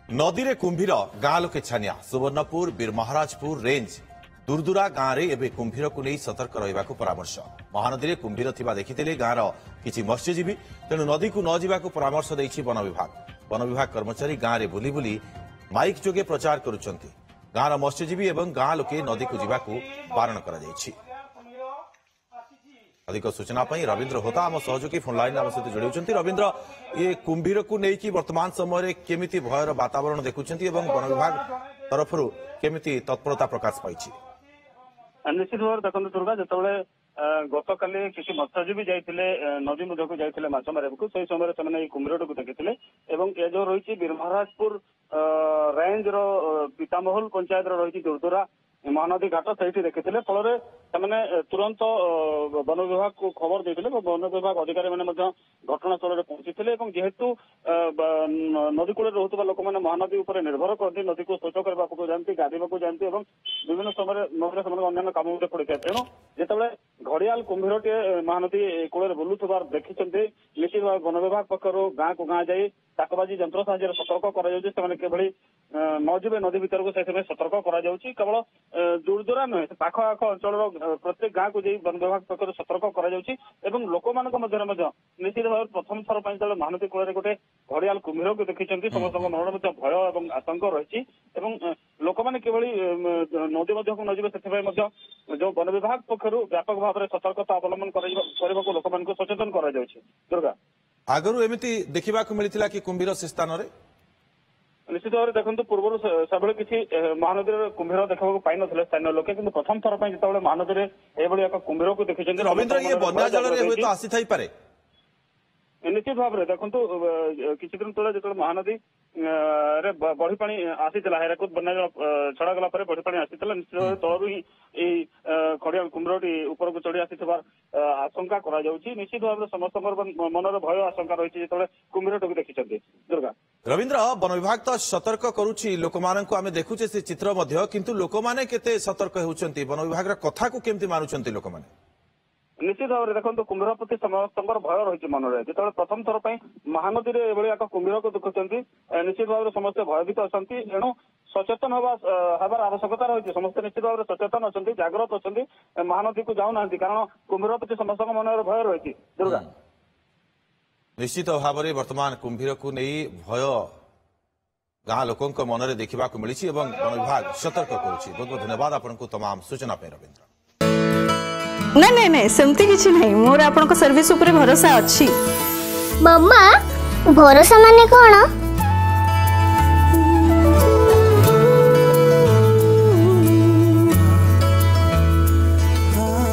नदी रे कुंभीर गाँ लोके छानिया सुवर्णपुर बीरमहाराजपुर रेंज दुर्दुरा गाँव में एवं कुंभीर को नहीं सतर्क रहा परामर्श। महानदी में कुंभीर थिबा देखिथिले गाँवर किछि मत्स्यजीवी तेणु नदी को न जावाक परामर्श देछि वन विभाग। वन विभाग कर्मचारी गाँव में बुली बुली माइक जोगे प्रचार करुछंती। गाँवर मत्स्यजीवी एवं गाँ लोके नदी को जावाक बारण करा जायछि। अधिक सूचना रवींद्र होता आम सहयोगी फोन लाइन आम सहित जोड़ी। रवींद्र ये कुंभीर को लेकिन वर्तमान समय केमिति भयर वातावरण देखुंती वन विभाग तरफ केमिति तत्परता प्रकाश पाई? निश्चित भाव देखते दुर्गा जिते गत काली किसी मत्स्यजीवी जाते नदी मध्य जाते माछ मारे से समय से कुंभीर को देखते ये जो रही बीरमहाराजपुर रेंज पितामहल पंचायत रही दुर्दुरा महानदी घाट से देखते फल तुरंत वन विभाग को खबर देते वन विभाग अधिकारी घटनास्थल में पहुंची जेहेतु नदी कूल रोकुवा लोक मैंने महानदी उपर निर्भर करती नदी को स्वच्छ करने जाती गाधोक जाती विभिन्न समय नदी अन्य कम पड़ी था तेणु जिते घड़ियाल कुंभीर टे महानदी कूल बुलुवार देखी निश्चित भाव वन विभाग पक्ष गाँ को गाँ जाई ताकबाजी यंत्र साहाय्य सतर्क कर नजीबे नदी भर को सतर्क केवल दुर्दुरा नुहे पाख आख अंचल प्रत्येक गाँ को वन विभाग पक्ष सतर्क कर लोक निश्चित भाव प्रथम थर पर महानदी कूल गोटे घड़ियाल कुंभीर को देखी समस्त मन में भय और आतंक रही लोक मैंने किभली नदी मध्य को नजीबे से जो वन विभाग पक्ष व्यापक भाव में सतर्कता अवलंबन करने को लोक मान सचेतन कर दुर्गा आगु एमती देखा मिलता कि कुंभीर से स्थान में निश्चित भाव देखो पूर्व से किसी महानदी कुंभीर देखा पाई ना स्थानीय लोके कि प्रथम थर पर जो महानदी में एक कुंभीर को देखी रवींद्र ये बन्या जल आसी पारे निश्चित भाव में देखो किसी दिन तले जो महानदी रे बढ़ी पानी आसी हेराकुद बन्या जल छड़ा गला बढ़ी पानी आसी निश्चित भाव तलू ही खड़ियाल कुंभीरटी ऊपर को चढ़ी आसी आशंका करा निश्चित भाव में समस्त मन भय आशंका रही जो कुंभीर को देखी दुर्गा रवींद्र वन विभाग तो सतर्क करुच्ची लोक आम देखुचे से चित्र किंतु लोक मैंने केते सतर्क होउछंती वन विभाग कथा को केमती मानुछंती लोक मैंने निश्चित भाव में देखो कुंभीर प्रति समस्त भय रही मन में जो प्रथम थर पर महानदी में एभली एक कुंभीर को देखुं निश्चित भाव में समस्त भयभीत अच्छा तेणु सचेतन हबार आवश्यकता रही समस्त निश्चित भाव में सचेतन अच्छा जागृत अच्छा महानदी को जाऊना कारण कुंभीर प्रति समस्त मन में भय रही दुर्गा निश्चित भाव में वर्तमान कुंभीर को नहीं भय गाँ लोकों मन में देखा मिली वन विभाग सतर्क करुच्ची। बहुत बहुत धन्यवाद आपको तमाम सूचना पे रवींद्र। नहीं नहीं नहीं सेमती किछि नहीं मोर आपन को सर्विस ऊपर भरोसा अछि। मम्मा भरोसा माने कोन?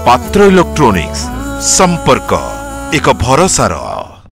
पात्र इलेक्ट्रॉनिक्स संपर्क एक भरोसार